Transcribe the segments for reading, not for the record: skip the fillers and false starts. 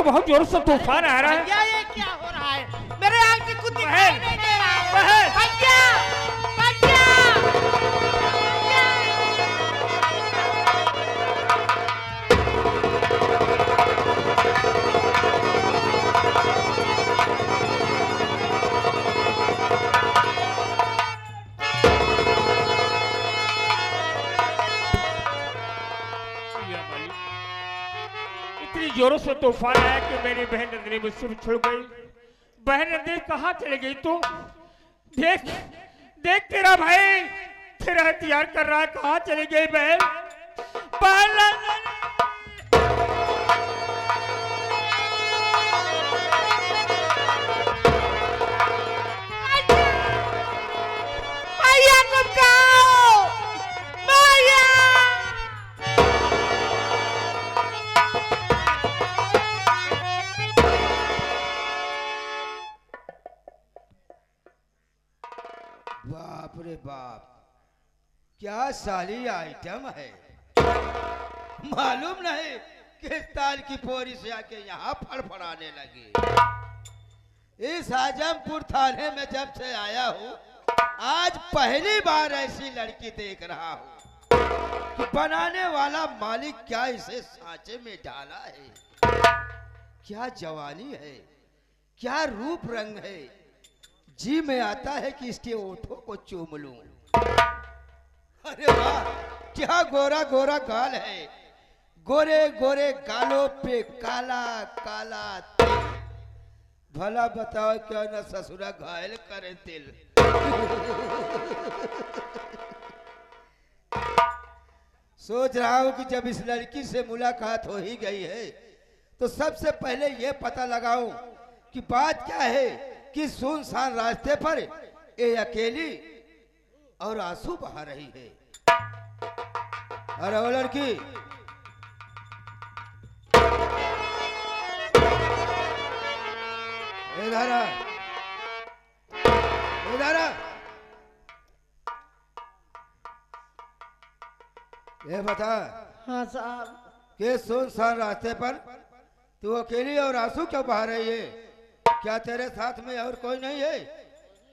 बहुत जोर से तूफान आ रहा है। भैया ये क्या हो रहा है? मेरे आँख से कुछ दिखाई नहीं दे रहा है। भैया भैया इतनी जोरों से तूफान आया कि मेरी बहन नंदिनी मुझसे बिछड़ गई। बहन नंदिनी कहाँ चली गई तू? देख देख तेरा भाई तेरा हथियार कर रहा है। कहाँ चली गई बहन? बहन नंदिनी! भैया तुम कहाँ हो? भैया बाप रे बाप, क्या साली आइटम है। मालूम नहीं किस ताल की पोरी से आके यहाँ फड़फड़ाने लगी। इस आजमपुर थाने में जब से आया हूँ आज पहली बार ऐसी लड़की देख रहा हूँ कि बनाने वाला मालिक क्या इसे सांचे में डाला है। क्या जवानी है, क्या रूप रंग है। जी में आता है कि इसके ओठों को चूम लूं। अरे वाह, क्या गोरा गोरा गाल है। गोरे गोरे गालों पे काला काला तिल। भला बताओ क्या न ससुरा घायल करे तिल। सोच रहा हूं कि जब इस लड़की से मुलाकात हो ही गई है तो सबसे पहले यह पता लगाऊं कि बात क्या है कि सुनसान रास्ते पर ये अकेली और आंसू बहा रही है। अरे वो लड़की, इधर आ, इधर आ। ये बता, हाँ साहब। कि सुनसान रास्ते पर तू अकेली और आंसू क्यों बहा रही है? क्या तेरे साथ में और कोई नहीं है?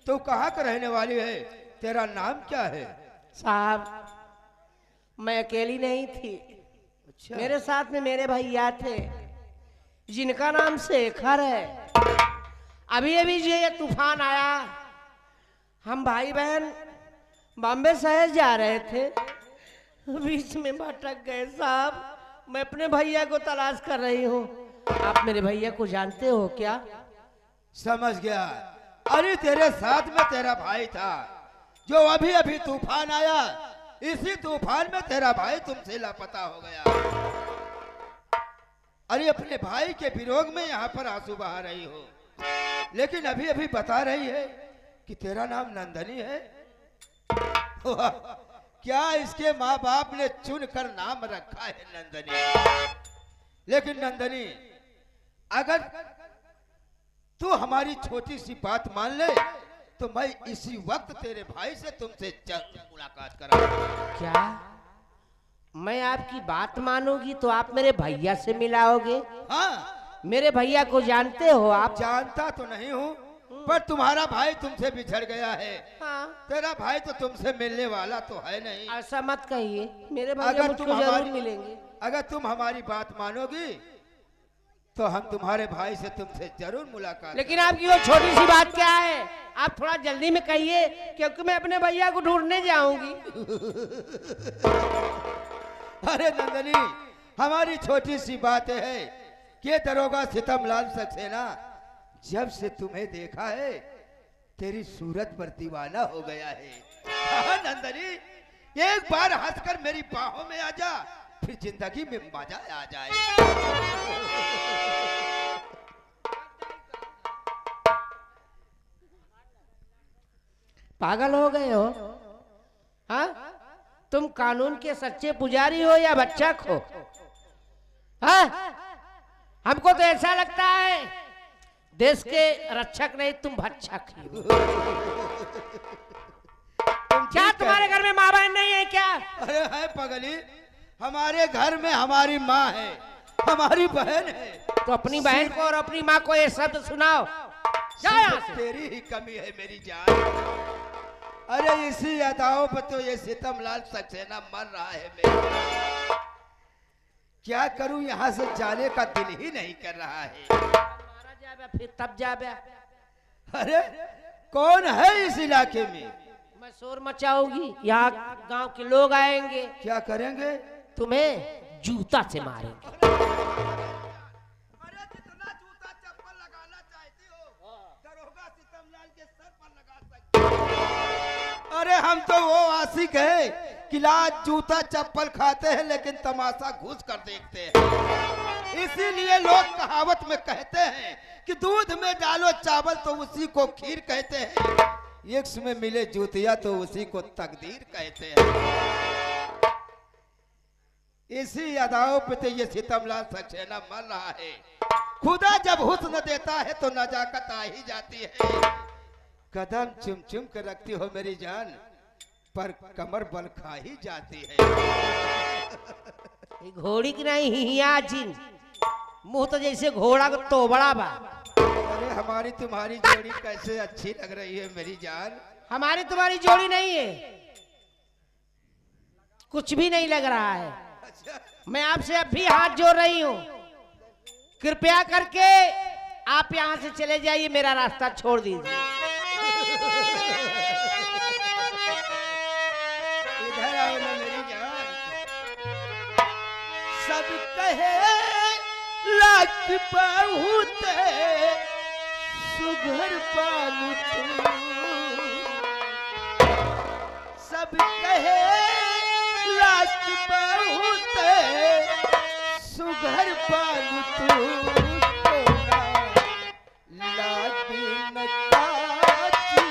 तू कहाँ का रहने वाली है? तेरा नाम क्या है? साहब मैं अकेली नहीं थी। अच्छा। मेरे साथ में मेरे भैया थे जिनका नाम शेखर है। अभी अभी जो ये तूफान आया, हम भाई बहन बॉम्बे शहर जा रहे थे, बीच में भटक गए साहब। मैं अपने भैया को तलाश कर रही हूँ। आप मेरे भैया को जानते हो क्या? समझ गया। अरे तेरे साथ में तेरा भाई था जो अभी अभी तूफान आया, इसी तूफान में तेरा भाई तुमसे लापता हो गया। अरे अपने भाई के विरोध में यहाँ पर आंसू बहा रही हो, लेकिन अभी अभी बता रही है कि तेरा नाम नंदनी है। क्या इसके माँ बाप ने चुनकर नाम रखा है नंदनी। लेकिन नंदनी, अगर तू हमारी छोटी सी बात मान ले तो मैं इसी वक्त तेरे भाई से तुमसे जल्द मुलाकात कराऊंगा। क्या मैं आपकी बात मानूंगी तो आप मेरे भैया से मिलाओगे? हाँ, मेरे भैया को जानते हो आप? जानता तो नहीं हूँ, पर तुम्हारा भाई तुमसे बिछड़ गया है। हाँ। तेरा भाई तो तुमसे मिलने वाला तो है नहीं। ऐसा मत कहिए, मेरे भैया अगर मुझको तुम जरूर हमारी मिलेंगे। अगर तुम हमारी बात मानोगी तो हम तुम्हारे भाई से तुमसे जरूर मुलाकात। लेकिन आपकी वो छोटी सी बात क्या है? आप थोड़ा जल्दी में कहिए, क्योंकि मैं अपने भैया को ढूंढने जाऊंगी। अरे नंदनी, हमारी छोटी सी बात है कि दरोगा सितमलाल सक्सेना जब से तुम्हें देखा है तेरी सूरत पर दीवाना हो गया है। हाँ नंदनी, एक बार हंसकर मेरी बाहों में आ जा, फिर जिंदगी में मजा आ जाए। पागल हो गए हो? हाँ, तुम कानून के सच्चे पुजारी हो या बच्चा खो? हाँ, हमको तो ऐसा लगता है देश के रक्षक नहीं, तुम भक्षक ही हो। क्या तुम्हारे घर में माँ बहन नहीं है क्या? अरे है पगली, हमारे घर में हमारी माँ है हमारी बहन है। तो अपनी बहन को और अपनी माँ को ये शब्द सुनाओ। जा यहाँ सिर्फ से। तेरी ही कमी है मेरी जान। अरे इसी अदाओं पर तो ये सितमलाल सक्सेना मर रहा है मेरे। क्या करूं, यहाँ से जाने का दिल ही नहीं कर रहा है। मारा जाबे फिर तब जाबे। अरे कौन है इस इलाके में? मैं शोर मचाऊंगी, यहाँ गांव के लोग आएंगे, क्या करेंगे? तुम्हें जूता से मारेंगे। अरे जितना जूता चप्पल लगाना चाहती हो दरोगा सितमलाल के सर पर लगा सकती। अरे हम तो वो आशिक है कि लाज जूता चप्पल खाते हैं लेकिन तमाशा घुस कर देखते हैं। इसीलिए लोग कहावत में कहते हैं कि दूध में डालो चावल तो उसी को खीर कहते हैं, इश्क में मिले जूतिया तो उसी को तकदीर कहते हैं। इसी अदाओं पे तो ये सितमलाल सक्सेना मर रहा है। खुदा जब हुस्न देता है तो नजाकत आ ही जाती है। कदम चुम चुम कर रखती हो मेरी जान, पर कमर बल खा ही जाती है। ये घोड़ी की नहीं हिया जिन, मुंह तो जैसे घोड़ा का तो बड़ा बा। अरे हमारी तुम्हारी जोड़ी कैसे अच्छी लग रही है मेरी जान। हमारी तुम्हारी जोड़ी नहीं है, कुछ भी नहीं लग रहा है। मैं आपसे अब भी हाथ जोड़ रही हूँ, कृपया करके आप यहाँ से चले जाइए, मेरा रास्ता छोड़ दीजिए। इधर आओ ना मेरी जान। सब कहे लाख बहुत सुघर पालू तू, सब कहे लाख बहुत सुघर पालू तू, लागी न काची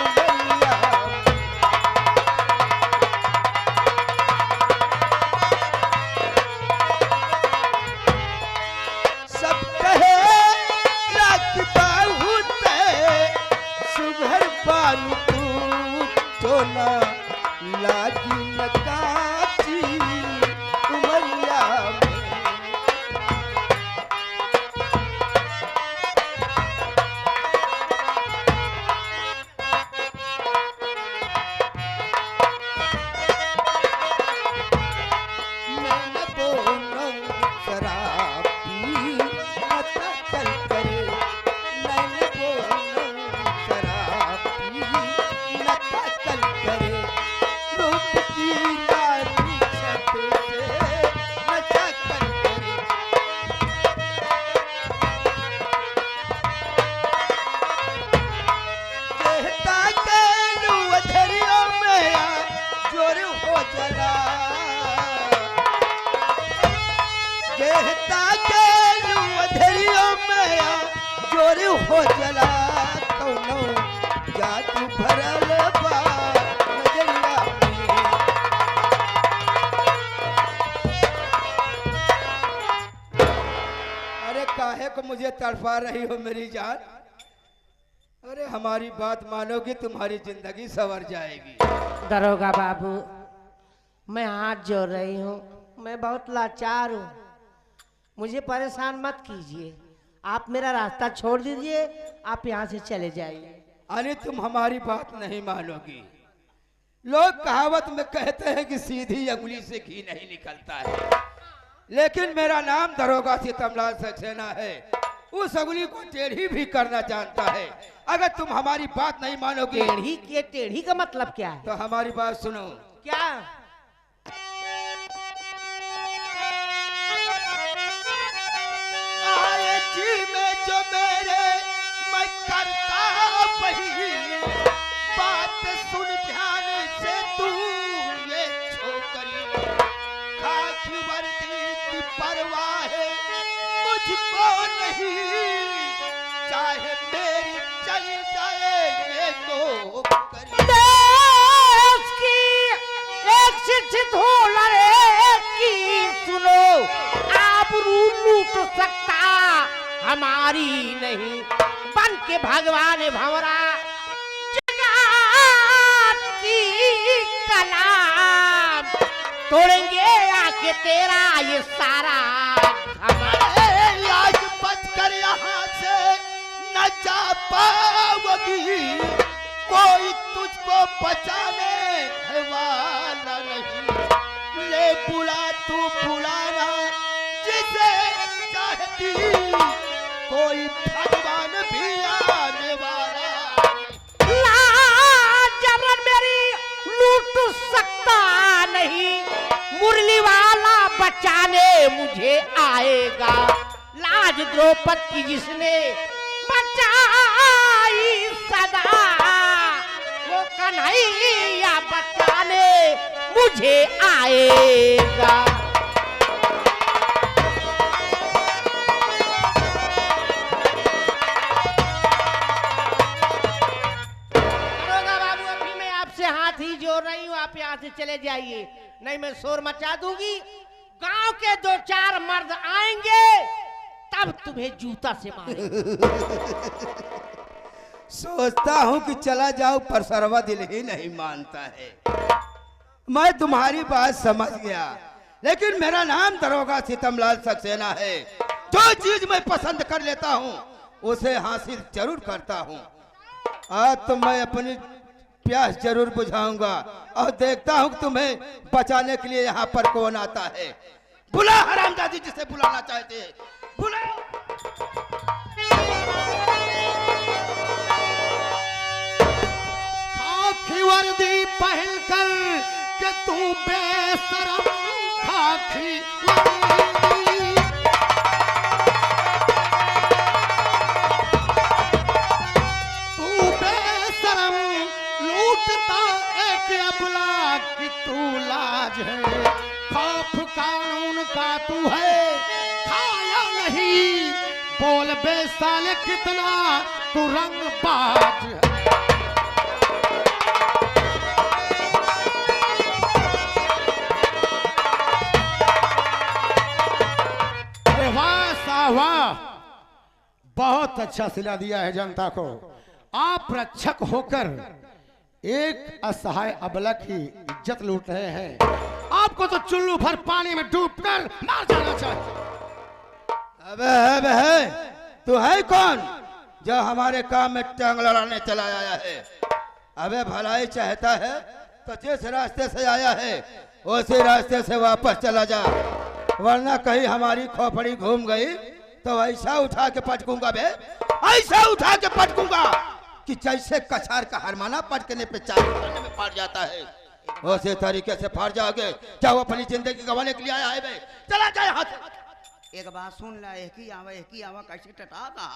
उमरिया। सब कहे लाख बहुत सुघर पालू तू, तो ना लागी न काची उमरिया में। मैं न बोलूं शराब पी न तकल करे, मैं न बोलूं शराब पी न तकल करे, रूप की लाली छत से न तकल करे। कहता कैलू अधरियों में आ जोर हो जला, कहता कैलू अधरियों में आ जोर हो जला, कौनो जादू भरल बा नजरिया में। अरे काहे को मुझे तड़पा रही हो मेरी जान? अरे हमारी बात मानोगी तुम्हारी जिंदगी संवर जाएगी। दरोगा बाबू, मैं हाथ जोड़ रही हूँ, मैं बहुत लाचार हूँ, मुझे परेशान मत कीजिए, आप मेरा रास्ता छोड़ दीजिए, आप यहाँ से चले जाइए। अरे तुम हमारी बात नहीं मानोगी। लोग कहावत में कहते हैं कि सीधी अंगुली से घी नहीं निकलता है, लेकिन मेरा नाम दरोगा सितमलाल सक्सेना है, उस अंगुली को टेढ़ी भी करना जानता है। अगर तुम हमारी बात नहीं मानोगी टेढ़ी के टेढ़ी का मतलब क्या है? तो हमारी बात सुनो। क्या? आए जी में जो मेरे मैं करता वही बात सुन ध्यान से तू, ये छोकरी खाक वर्दी की परवाह है मुझको नहीं, चाहे मेरी चल जाए ये नौकरी। देश की एक शिक्षित हो लड़े की सुनो, आबरू लूट सकता हमारी नहीं, बन के भगवान भंवरा जगत की कलाम तोड़ेंगे आंख कि तेरा ये सारा घमंड। अरे आज बचकर यहाँ से न जा पाओगी, कोई तुझको बचाने वाला नहीं। ले बुला तू बुलाना जिसे चाहती, कोई भगवान भी आने वाला जबरन मेरी लूट सकता नहीं, मुरली वाला बचाने मुझे आएगा। लाज द्रौपदी की जिसने बचाई सदा, वो कन्हैया बचाने मुझे आएगा। हाथ ही जोड़ रही हूँ, आप यहाँ से चले जाइए, नहीं मैं शोर मचा दूंगी। गांव के 2-4 मर्द आएंगे तब तुम्हें जूता से मारेंगे। सोचता हूँ कि चला जाऊं, पर सरवा दिल ही नहीं मानता है। मैं तुम्हारी बात समझ गया, लेकिन मेरा नाम दरोगा सीतमलाल सक्सेना है। जो चीज मैं पसंद कर लेता हूँ उसे हासिल जरूर करता हूँ। आज तो मैं अपनी प्यास जरूर बुझाऊंगा और देखता हूँ तुम्हें बचाने के लिए यहाँ पर कौन आता है। बुला हरामजादी, जिसे बुलाना चाहते हैं बुला। खाकी वर्दी पहन कर के तू बेशरम, खाकी वर्दी तू बेशरम, लूटता एक अबला की तू लाज है। खौफ कानून का तू है, खाया नहीं, बोल बेसाले कितना तू रंगबाज है। वाह, बहुत अच्छा सिला दिया है जनता को। आप रक्षक होकर एक असहाय अबला की इज्जत लूट रहे हैं। आपको तो चुल्लू भर पानी में डूबकर मार जाना चाहिए। अबे तू है कौन जो हमारे काम में टांग लड़ाने चला आया है? अबे भलाई चाहता है तो जिस रास्ते से आया है उसी रास्ते से वापस चला जा, वरना कहीं हमारी खोपड़ी घूम गई तो ऐसा उठा के पटकूंगा बे, ऐसा उठा के पटकूंगा कि जैसे कछार का हरमाना पटकने पे चार करने में फाड़ जाता है, उसी तरीके से फाड़ जाओगे। जाओ, अपनी जिंदगी गंवाने के लिए आया है बे, चला जाए हाथ। एक बात सुन ला, एक ही आवा कैसे टटा का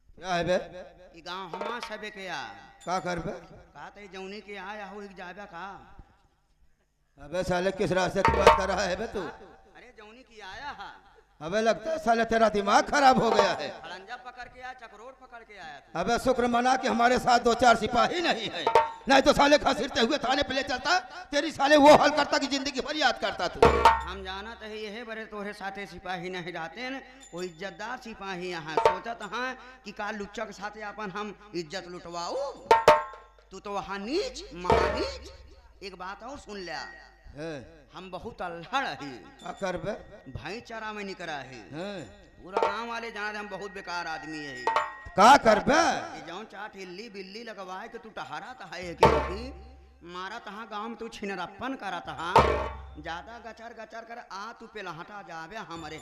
क्या है बे? ई गांव हमा सबे के आ का कर बे? का ते जौनी के आया हो एक जाबे का। अबे साले किस रास्ते की बात कर रहा है बे तू? अरे जौनी की आया है। अबे लगता है साले तेरा दिमाग खराब हो गया है। खड़ंजा पकड़ के आया, चक्रोड़ पकड़ के आया तू। अबे शुक्र मना कि हमारे साथ 2-4 सिपाही नहीं है, नहीं तो साले घसीटते हुए थाने पे ले चलता, तेरी साले वो हाल करता कि जिंदगी भर याद करता तू। हम जाना तो यही बड़े तोरे साथे सिपाही नहीं रहते न, वो इज्जतदार सिपाही यहाँ सोचत हैं कि का लुच्चा के साथे अपन हम इज्जत लुटवाऊ। तू तो वहाँ नीच महानीच। एक बात और सुन लिया, हम बहुत अल्हड़ है। क्या कर बे? भाईचारा में निकला है। पूरा गांव वाले जाना हम बहुत बेकार आदमी है। का कर बे? जौन चाट हिल्ली बिल्ली लगवाए कि तू टहरा तहा कि मारा तहा गांव में तू छिनरप्पन करा तहा, ज्यादा गचर गचर कर आ तू पे लहटा जावे हमारे।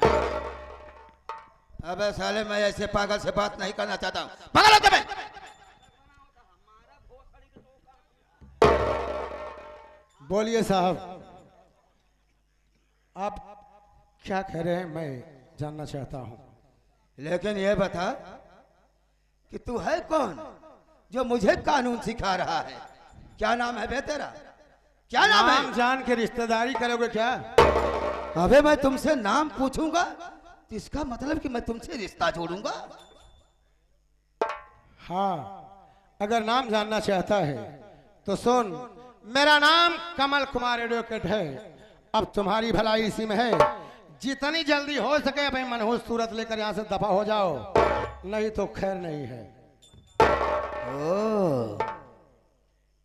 अबे साले मैं ऐसे पागल से बात नहीं करना चाहता हूँ, पागल होते मैं। बोलिए साहब, आप क्या कह रहे हैं मैं जानना चाहता हूँ। लेकिन ये बता कि तू है कौन जो मुझे कानून सिखा रहा है? क्या नाम है बे तेरा? क्या नाम है? नाम जान के रिश्तेदारी करोगे क्या? अबे मैं तुमसे नाम पूछूंगा तो इसका मतलब कि मैं तुमसे रिश्ता जोड़ूंगा। हाँ, अगर नाम जानना चाहता है तो सुन, मेरा नाम कमल कुमार एडवोकेट है। अब तुम्हारी भलाई इसी में है, जितनी जल्दी हो सके भाई मनहूस सूरत लेकर यहाँ से दफा हो जाओ, नहीं तो खैर नहीं है। ओ,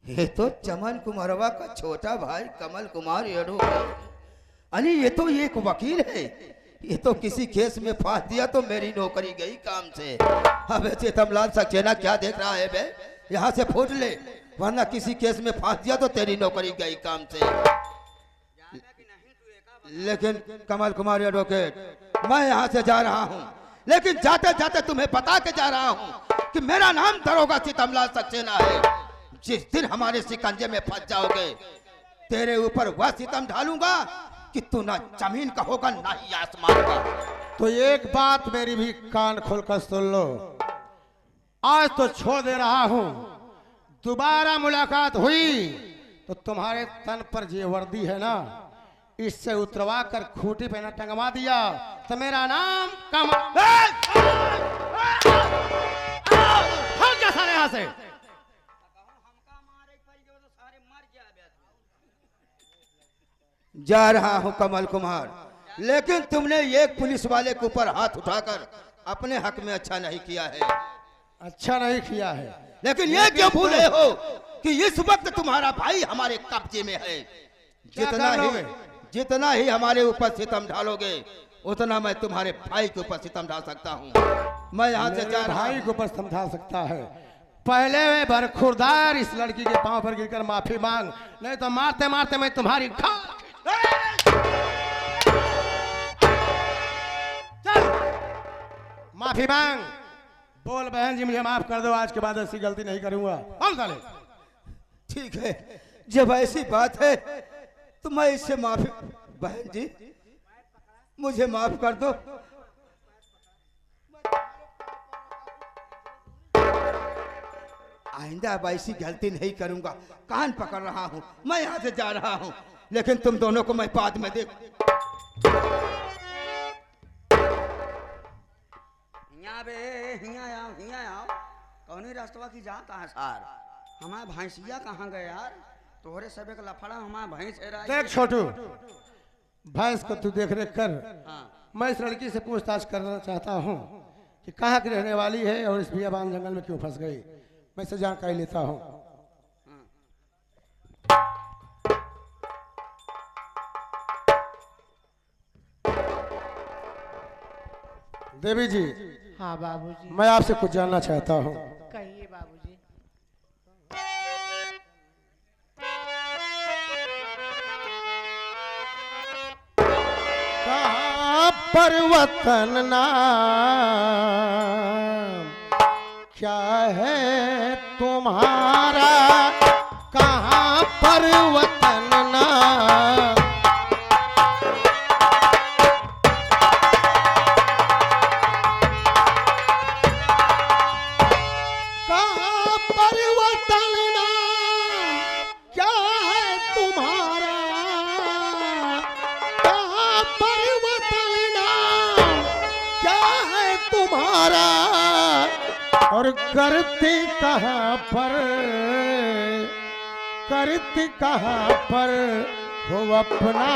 ये तो चमन कुमारवा का छोटा भाई कमल कुमार एडवोकेट अरे ये तो एक वकील है, ये तो किसी केस में फांस दिया तो मेरी नौकरी गई काम से। अब ऐसे तमलाल सक्सेना क्या देख रहा है बे, यहाँ से फूट ले, वरना किसी केस में फांस दिया तो तेरी नौकरी गई काम से। लेकिन कमल कुमार एडवोकेट, मैं यहाँ से जा रहा हूँ, लेकिन जाते जाते तुम्हें बता के जा रहा हूँ कि मेरा नाम दरोगा सितमलाल सक्सेना है। जिस दिन हमारे शिकंजे में फंस जाओगे, तेरे ऊपर वह सितम ढालूंगा कि तू ना जमीन का होगा ना ही आसमान का। तो एक बात मेरी भी कान खोलकर सुन लो, आज तो छोड़ दे रहा हूं, दोबारा मुलाकात हुई तो तुम्हारे तन पर जे वर्दी है ना, इससे उतरवा कर खूंटी पे न टंगवा दिया तो मेरा नाम कम यहाँ से। जा रहा हूं कमल कुमार, लेकिन तुमने एक पुलिस वाले के ऊपर हाथ उठाकर अपने हक में अच्छा नहीं किया है। अच्छा नहीं किया है, लेकिन ये क्यों भूले हो कि इस वक्त तुम्हारा भाई हमारे कब्जे में है। जितना ही हमारे ऊपर सितम ढालोगे, उतना मैं तुम्हारे भाई के ऊपर सितम ढाल सकता हूँ। मैं यहाँ से जा रहा भाई के ऊपर समझा सकता है। पहले वे बरखुरदार इस लड़की के पांव पर गिरकर माफी मांग, नहीं तो मारते मारते मैं तुम्हारी चल माफी मांग। बोल बहन जी मुझे माफ कर दो, आज के बाद ऐसी गलती नहीं करूंगा। बोल साले। ठीक है, जब ऐसी बात है तो मैं इससे माफी, बहन जी मुझे माफ कर दो। आइंदा अब ऐसी गलती नहीं करूंगा। कान पकड़ रहा हूं, मैं यहाँ से जा रहा हूं, लेकिन तुम दोनों को मैं बाद में देख। हिया आओ, कौनी रास्तवा की जाता है सार, हमारा भैंसिया कहाँ गए यार, तोहरे सबे का लफड़ा हमारा भैंस है। देख छोटू, भैंस को तू देख रेख कर। हाँ। मैं इस लड़की से पूछताछ करना चाहता हूँ कि कहाँ की रहने वाली है और इस बियाबान जंगल में क्यों फंस गई। मैं इसे जानकारी लेता हूँ। देवी जी, हाँ बाबूजी, मैं आपसे कुछ जानना चाहता हूँ। कहिए बाबूजी। कहाँ पर वतन नाम क्या है तुम्हारा, कहाँ पर वतन नाम, कहाँ पर वतन नाम क्या है तुम्हारा, कहाँ पर वतन नाम क्या है तुम्हारा, और करती कहाँ पर, करती कहाँ पर हो अपना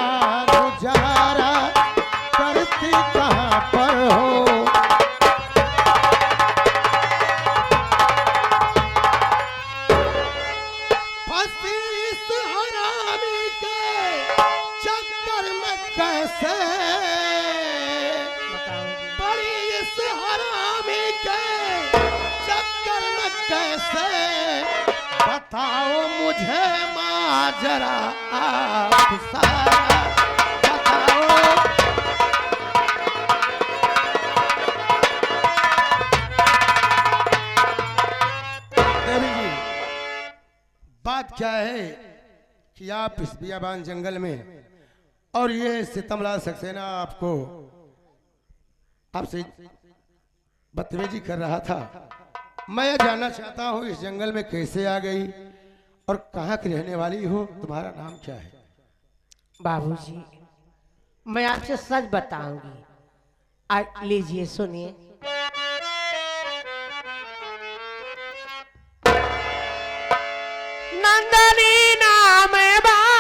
गुजारा, करती कहाँ पर हो। फंसी इस हरामी के चक्कर में कैसे, बड़ी इस हरामी के चक्कर में कैसे, बताओ मुझे माजरा आप सारा, बताओ। देवी जी, बात क्या है कि आप इस बियाबान जंगल में, और ये सितमलाल सक्सेना आपको आपसे बदतमीजी कर रहा था। मैं ये जानना चाहता हूँ इस जंगल में कैसे आ गई और कहाँ की रहने वाली हो, तुम्हारा नाम क्या है। बाबूजी, मैं आपसे सच बताऊंगी, आज लीजिए सुनिए। नंदनी नाम है बाबू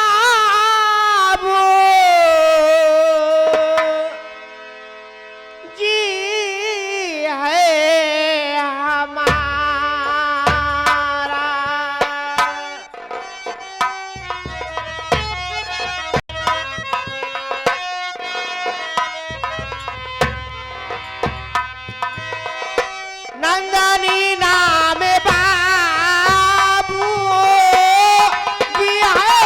जी है हमारा, नंदनी नाम बाबू जी है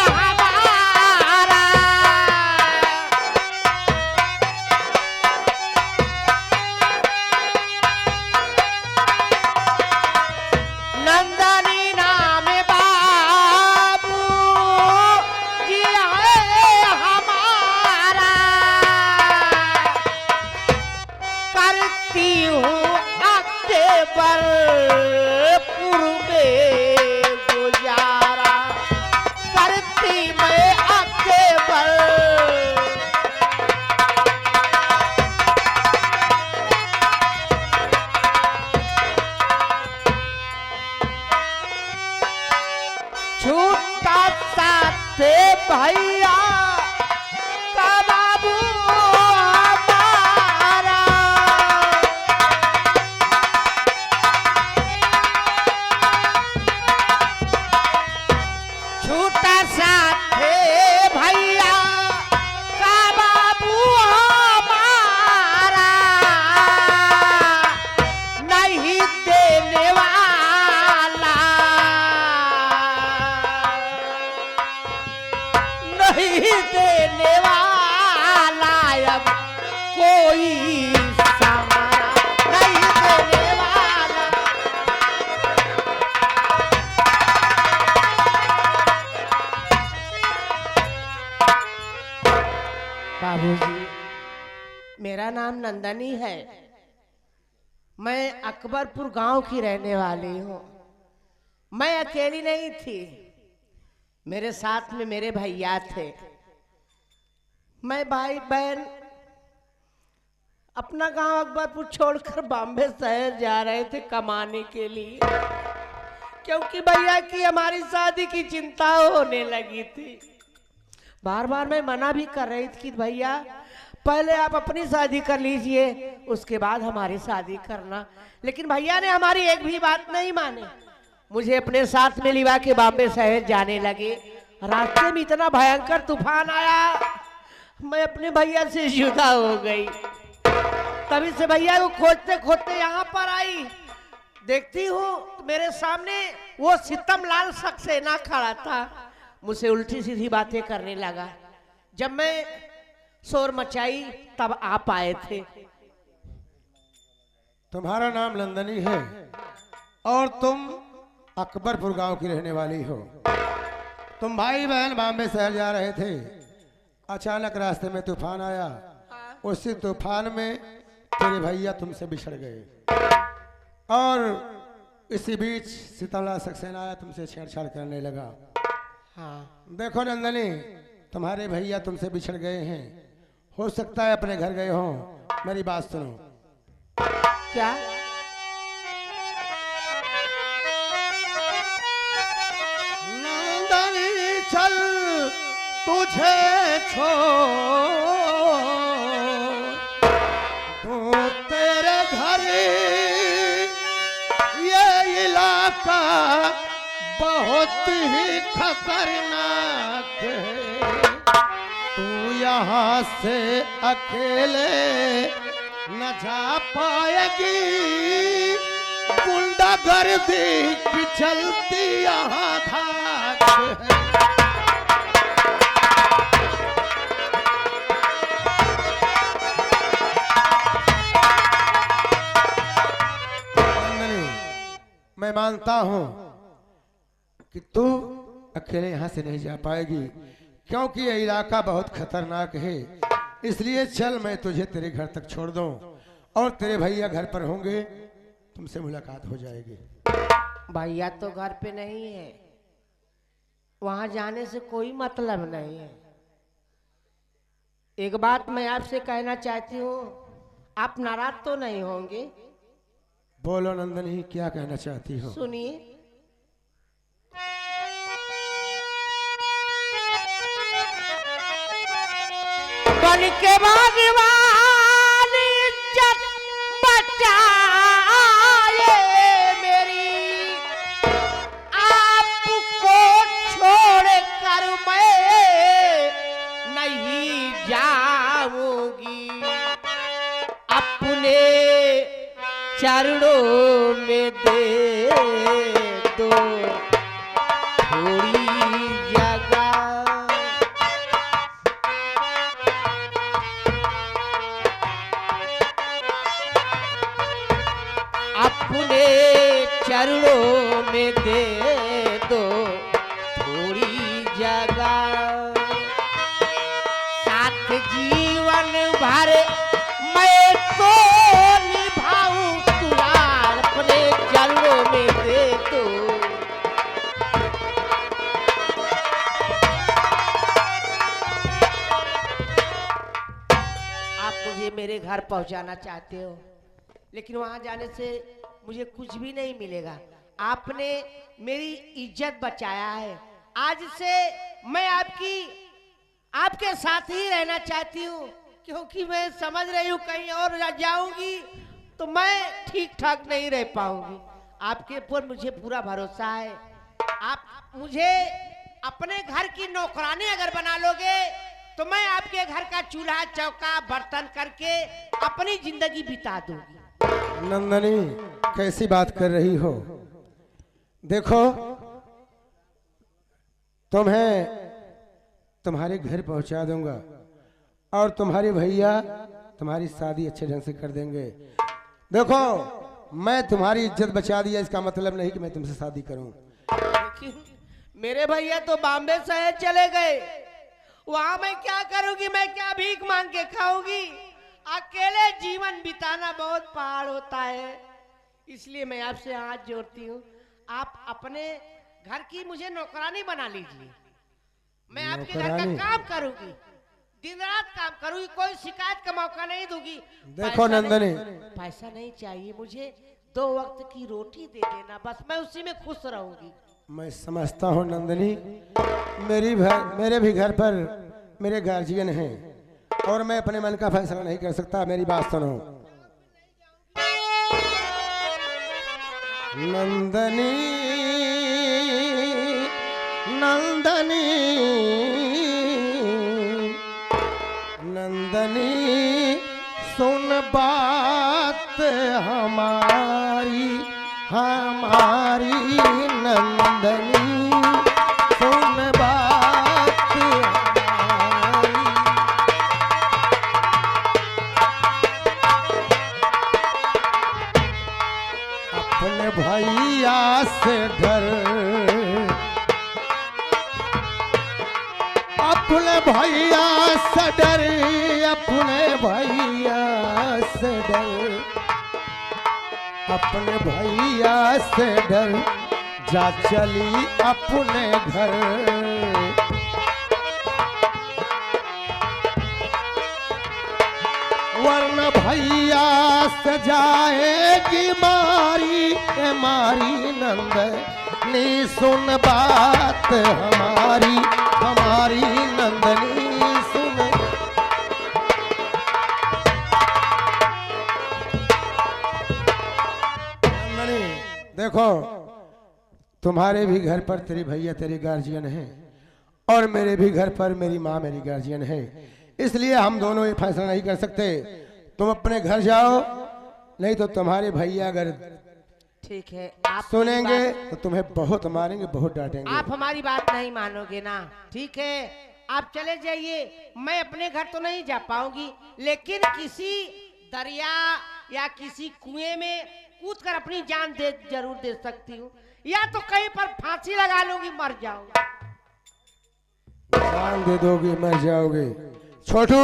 हमारा। नंदनी नाम बाबू जी है हमारा। करती हूँ अक्टूबर में गुजारा। करती मैं अक्टूबर। छूटा साथ भैया का बाबू हमारा। छूटा साथ भैया का बाबू हमारा। नहीं देने वाला। नहीं देने वाला अब कोई सहारा। नहीं देने वाला। बाबूजी, मेरा नाम नंदनी है। मैं अकबरपुर गांव की रहने वाली हूँ। मैं अकेली नहीं थी, मेरे साथ में मेरे भैया थे। मैं भाई बहन अपना गांव अकबरपुर छोड़कर बॉम्बे शहर जा रहे थे कमाने के लिए, क्योंकि भैया की हमारी शादी की चिंता होने लगी थी। बार बार मैं मना भी कर रही थी कि भैया पहले आप अपनी शादी कर लीजिए, उसके बाद हमारी शादी करना। लेकिन भैया ने हमारी एक भी बात नहीं मानी। मुझे अपने साथ में लिवा के बॉम्बे शहर जाने लगे। रास्ते में इतना भयंकर तूफान आया, मैं अपने भैया से जुदा हो गई। तभी से भैया को खोजते खोजते यहाँ पर आई। देखती हूँ तो मेरे सामने वो सितम लाल सक्सेना खड़ा था, मुझसे उल्टी सीधी बातें करने लगा। जब मैं शोर मचाई तब आप आए थे। तुम्हारा नाम नंदनी है और तुम अकबरपुर गांव की रहने वाली हो। तुम भाई बहन बॉम्बे शहर जा रहे थे, अचानक रास्ते में तूफान आया। उसी तूफान में तेरे भैया तुमसे बिछड़ गए और इसी बीच सीताला सक्सेना आया, तुमसे छेड़छाड़ करने लगा। हाँ, देखो नंदनी, तुम्हारे भैया तुमसे बिछड़ गए हैं, हो सकता है अपने घर गए हों। मेरी बात सुनो। क्या? नंदनी चल तुझे छोड़ दूं तेरे घर, ये इलाका बहुत ही खतरनाक है। तू यहाँ से अकेले न जा पाएगी, गुंडागर्दी की चलती यहाँ धाक है। मैं मानता हूं कि तू अकेले यहां से नहीं जा पाएगी, क्योंकि यह इलाका बहुत खतरनाक है। इसलिए चल, मैं तुझे तेरे घर तक छोड़ दूं और तेरे भैया घर पर होंगे, तुमसे मुलाकात हो जाएगी। भैया तो घर पे नहीं है, वहां जाने से कोई मतलब नहीं है। एक बात मैं आपसे कहना चाहती हूँ, आप नाराज तो नहीं होंगे? बोलो नंदनी, क्या कहना चाहती हो? सुनिए। बन के भगवान इज्जत बचाए मेरी, आपको छोड़ कर मैं नहीं जाऊंगी। अपने चरणों में दे दो थोड़ी जगह। अपने चरणों में दे दो थोड़ी जगह। साथ जीवन भर मैं तो निभाऊं तुझार अपने चरणों में दे दो। आप मुझे मेरे घर पहुंचाना चाहते हो, लेकिन वहां जाने से मुझे कुछ भी नहीं मिलेगा। आपने मेरी इज्जत बचाया है। आज से मैं आपके साथ ही रहना चाहती हूँ, क्योंकि मैं समझ रही हूँ कहीं और जाऊंगी तो मैं ठीक ठाक नहीं रह पाऊंगी। आपके ऊपर मुझे पूरा भरोसा है। आप मुझे अपने घर की नौकरानी अगर बना लोगे तो मैं आपके घर का चूल्हा चौका बर्तन करके अपनी जिंदगी बिता दूंगी। नंदनी, कैसी बात कर रही हो? देखो, तुम्हें तुम्हारे घर पहुंचा दूंगा और तुम्हारे भैया तुम्हारी शादी अच्छे ढंग से कर देंगे। देखो, मैं तुम्हारी इज्जत बचा दिया, इसका मतलब नहीं कि मैं तुमसे शादी करूं। लेकिन मेरे भैया तो बॉम्बे शहर चले गए, वहां मैं क्या करूंगी? मैं क्या भीख मांग के खाऊंगी? अकेले जीवन बिताना बहुत पहाड़ होता है। इसलिए मैं आपसे हाथ जोड़ती हूँ, आप अपने घर की मुझे नौकरानी बना लीजिए। मैं आपके घर का काम करूंगी, दिन रात काम करूंगी, कोई शिकायत का मौका नहीं दूंगी। देखो नंदनी, पैसा नहीं चाहिए मुझे, 2 वक्त की रोटी दे देना, बस मैं उसी में खुश रहूंगी। मैं समझता हूँ नंदनी, मेरे भी घर पर मेरे गार्जियन हैं और मैं अपने मन का फैसला नहीं कर सकता। मेरी बात सुनो नंदनी, नंदनी, नंदनी, सुन बात हमारी, हमारी नंदनी, सुन बात हमारी। अपने भैया से डर, अपने भैया से डर, अपने भैया से डर, अपने भैया से डर, जा चली अपने घर। वरना भैया से जाएगी मारी, मारी नंदनी, सुन बात हमारी, हमारी नंदनी, सुन। नंदनी, देखो, तुम्हारे भी घर पर तेरी भैया तेरी गार्जियन है और मेरे भी घर पर मेरी माँ मेरी गार्जियन है। इसलिए हम दोनों ये फैसला नहीं कर सकते। तुम अपने घर जाओ, नहीं तो तुम्हारे भैया अगर ठीक है, आप सुनेंगे तो तुम्हें बहुत मारेंगे, बहुत डांटेंगे। आप हमारी बात नहीं मानोगे ना? ठीक है, आप चले जाइए। मैं अपने घर तो नहीं जा पाऊंगी, लेकिन किसी दरिया या किसी कुएं में कूदकर अपनी जान जरूर दे सकती हूँ, या तो कहीं पर फांसी लगा लूंगी, मर जाऊंगी। जान दे दोगे, मर जाओगे। छोटू,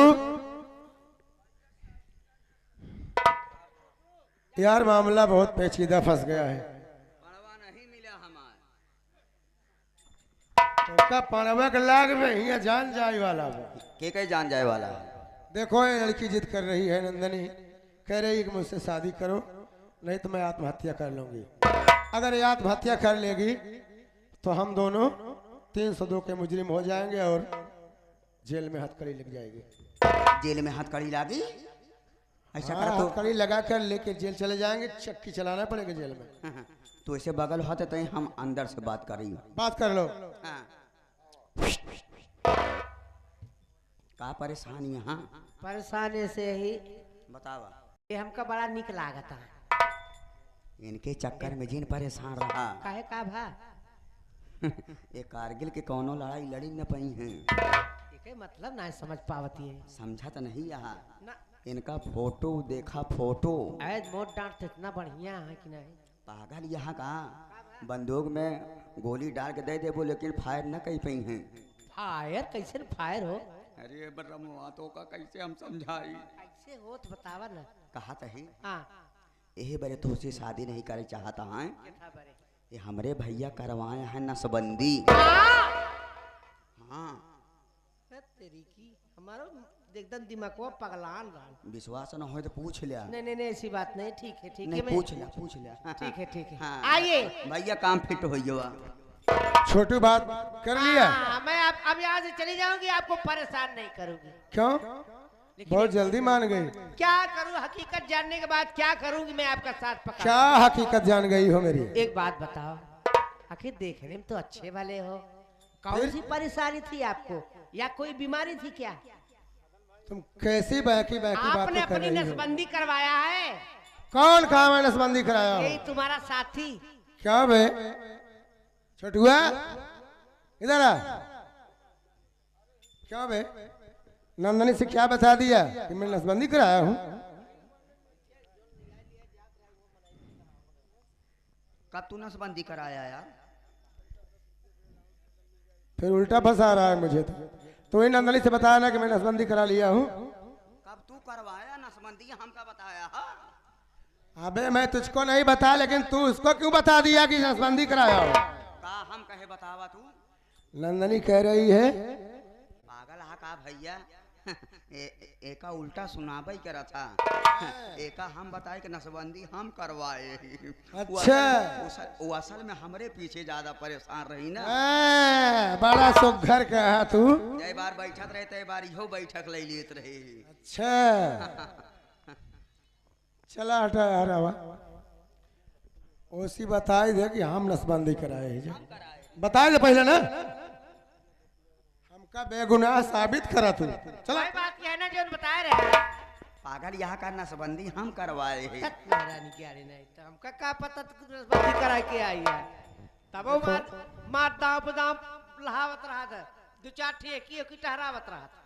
यार मामला बहुत पेचीदा फंस गया है। पड़वा नहीं मिला हमार। तो का पड़वा के लाग में ही जान जाए वाला है। के जान जाए वाला। देखो, ये लड़की जिद कर रही है नंदनी, कह रही है कि मुझसे शादी करो, नहीं तो मैं आत्महत्या कर लूंगी। अगर ये आत्महत्या कर लेगी तो हम दोनों 302 के मुजरिम हो जाएंगे और जेल में हथकड़ी लग जाएगी। जेल में हथकड़ी लागी? ऐसा हाँ, कर तो हथकड़ी लगा कर लेके जेल चले जाएंगे, चक्की चलाना पड़ेगा जेल में। तो ऐसे बगल होते तो हम अंदर से बात कर रही। बात कर लो। का परेशानी यहाँ? परेशानी से ही बतावा। ये हमका बड़ा निक लागता। इनके चक्कर में जिन परेशान रहा काहे का भा ये कारगिल के कौनो लड़ाई लड़ी न पाई हैं। के मतलब ना समझ पावती है समझा तो नहीं यहाँ ना। इनका फोटो देखा फोटो ऐज मोट डांट तो इतना बढ़िया है कि नहीं। पागल यहाँ का बंदूक में गोली डाल के दे दे वो लेकिन फायर न कही पाई हैं। फायर कैसे फायर हो अरे बर्रमुआ तो का कैसे हम समझाई कैसे हो तो बतावा ना। कहा तही हाँ यही बड़े तो से शादी नहीं करे चाहता है ये था बरे। ये हमरे भैया करवाए हैं नसबंदी। हाँ तेरी की हमारा एकदम दिमाग पगलान रहा। विश्वास न हो तो पूछ लिया। नहीं नहीं नहीं ऐसी बात नहीं। ठीक है ठीक नहीं है पूछ लिया ठीक है ठीक है हाँ। आइए भैया काम फिट हो गया। छोटू बात कर लिया। मैं अब यहाँ से चली जाऊंगी आपको परेशान नहीं करूंगी। क्यों बहुत जल्दी मान गई। क्या करूं हकीकत जानने के बाद क्या करूंगी मैं आपका साथ पकड़। क्या हकीकत जान गई हो मेरी। एक बात बताओ आखिर देखने में तो अच्छे वाले हो कौन सी परेशानी थी आपको या कोई बीमारी थी क्या। तुम कैसी बहकी बहकी आपने बातें कर अपनी रही हो। नसबंदी करवाया है। कौन कहा मैं नसबंदी कराया यही हूँ। तुम्हारा साथी। क्या बे छोटुआ इधर आ। क्या बे नंदनी से क्या बता दिया कि मैं नसबंदी कराया हूँ। कब तू नसबंदी कराया यार। फिर उल्टा फंसा रहा है मुझे तो ही नंदनी से बताया ना कि मैं नसबंदी करा लिया हूँ। कब तू करवाया नसबंदी हमका बताया हा? अबे मैं तुझको नहीं बता लेकिन तू उसको क्यों बता दिया कि नसबंदी कराया हूँ। का हम कहे बतावा तू नंदनी कह रही है पागल हा का भैया एका उल्टा सुनाबई करा था एका हम बताए कि नसबंदी हम करवाए। अच्छा वो असल में हमरे पीछे ज्यादा परेशान रही ना। बड़ा सुघर कहा तू। जय बार बैठक रहे तय बार इहो बैठक ले लेत रहे। अच्छा चला हटा हरावा ओसी बताई दे कि हम नसबंदी कराए बताए दे पहले ना हमका बेगुनाह साबित करा तू। चला कोई बात कहना जो बता रहे पागल यहाँ का नसबंदी हम करवाए है। महारानी की आ रही नहीं तो हमका क्या पता नसबंदी करा के आई है। तब वो मार दाव बदाम लहावत रहा था दो चार ठेक की ठहरावत रहा था।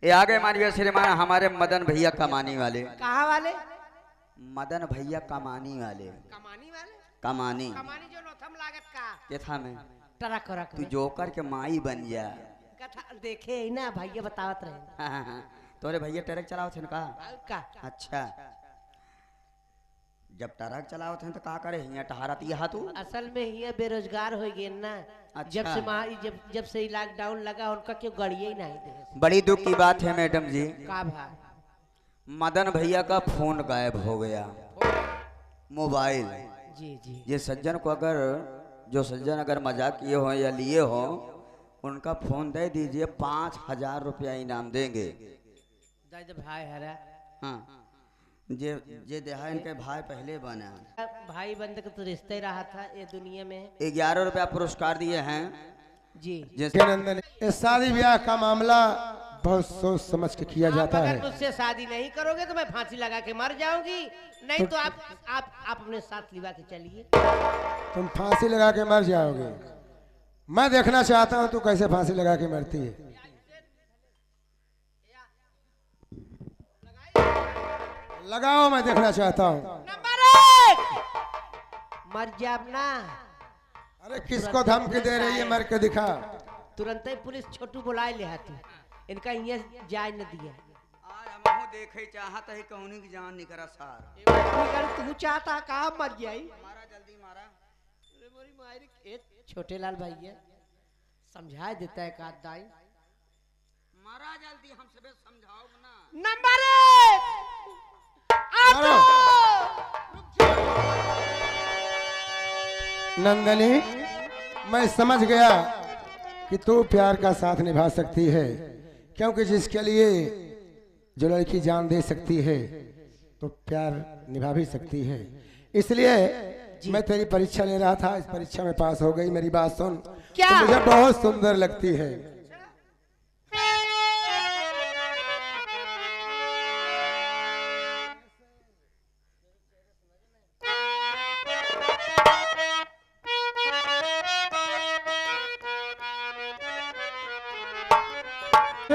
ये आगे मानिए श्रीमान हमारे मदन भैया कमानी वाले। कहाँ वाले मदन भैया कमानी वाले कमानी वाले कमानी कमानी जो नोथम लागत का के था में टरक करक तू जोकर के माई बन जा। कथा देखे ही ना भैया बतावत रहे तोरे भैया ट्रक चलाओ थे का। का अच्छा जब ट्रक चलाओ थे तो का करे यहाँ टहरत यहाँ तू। असल में ये बेरोजगार हो गए ना। अच्छा। जब से लॉकडाउन लगा उनका क्यों गड़िए ही नहीं दे। बड़ी दुख की बात है मैडम जी का भाई मदन भैया का फोन गायब हो गया मोबाइल। जी जी ये सज्जन को अगर जो सज्जन अगर मजाक किए हो या लिए हो उनका फोन दे दीजिए 5,000 रुपया इनाम देंगे। भाई हरा हाँ जे देहा इनके भाई पहले बना भाई बंद का तो रिश्ता ही रहा था ये दुनिया में। 11 रुपया पुरस्कार दिए हैं। जी जैसे नंदनी इस शादी ब्याह का मामला बहुत सोच समझ के किया जाता आप है। अगर मुझसे शादी नहीं करोगे तो मैं फांसी लगा के मर जाऊंगी। नहीं तो आप अपने साथ लिवा के चलिए। तुम फांसी लगा के मर जाओगे। मैं देखना चाहता हूँ तू कैसे फांसी लगा के मरती है। लगाओ मैं देखना चाहता हूँ। नंबर 1 मर जाब ना। अरे किसको धमकी दे रही है मर के दिखा। तुरंत ही पुलिस छोटू बुलाए ले आती इनका यहाँ जाय न दिया। आज हम देखे चाहत है कौनी की जान निकरा सार। अगर तू चाहता कहा मर जाई मारा जल्दी मारा। छोटे लाल भैया समझा देता है का दाई। मारा जल्दी हम सबे समझाओ ना। नंबर 1 मारो। नंदनी मैं समझ गया कि तू प्यार का साथ निभा सकती है क्योंकि जिसके लिए जो लड़की जान दे सकती है तो प्यार निभा भी सकती है। इसलिए मैं तेरी परीक्षा ले रहा था इस परीक्षा में पास हो गई। मेरी बात सुन क्या? तू मुझे बहुत सुंदर लगती है।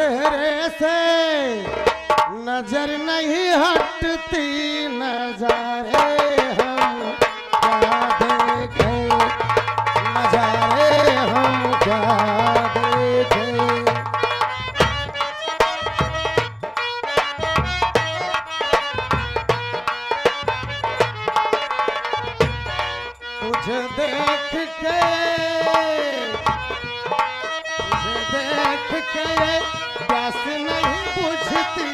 चेहरे से नजर नहीं हटती, नजारे हम क्या देखें, नजारे हम क्या देखें। तुझे देख के, तुझे देख के प्यास नहीं बुझती,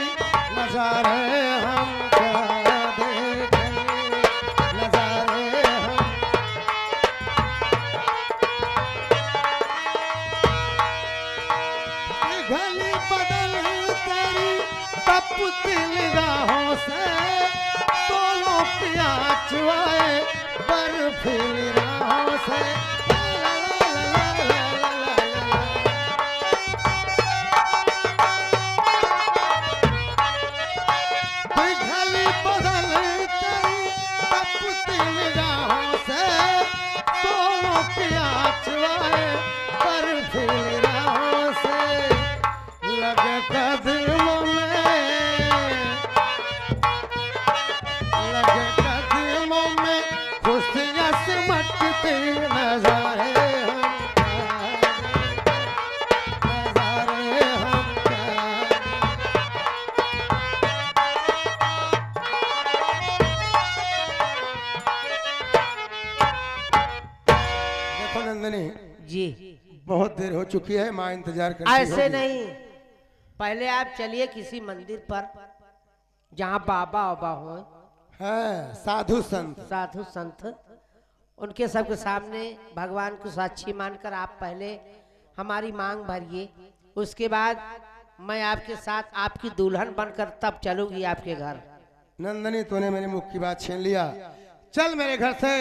नजारे हम क्या देखें, नजारे हम। गली बदल तेरी तपती निगाहों से, दोनों प्यास चुआए बर्फीली राहों से। गली बदल तेरी तपती निगाहों से, दोनों प्यास चुआए बर्फीली राहों से। लगे कदमों में, लगे कदमों में खुशियाँ सिमटती, नजारे हम क्या, नजारे हम क्या। देखो नंदिनी, जी बहुत देर हो चुकी है, माँ इंतजार करती ऐसे होगी। नहीं, पहले आप चलिए किसी मंदिर पर जहाँ बाबा ओबा हो, है साधु संत। साधु संत, उनके सबके सामने भगवान को साक्षी मानकर आप पहले हमारी मांग भरिए। उसके बाद मैं आपके साथ आपकी दुल्हन बनकर तब चलूंगी आपके घर। नंदनी तूने मेरे मुख की बात छीन लिया। चल मेरे घर से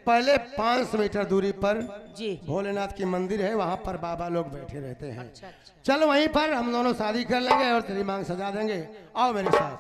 पहले 500 मीटर दूरी पर जी भोलेनाथ की मंदिर है, वहाँ पर बाबा लोग बैठे रहते हैं। अच्छा अच्छा। चल वहीं पर हम दोनों शादी कर लेंगे और तेरी मांग सजा देंगे। आओ मेरे साथ।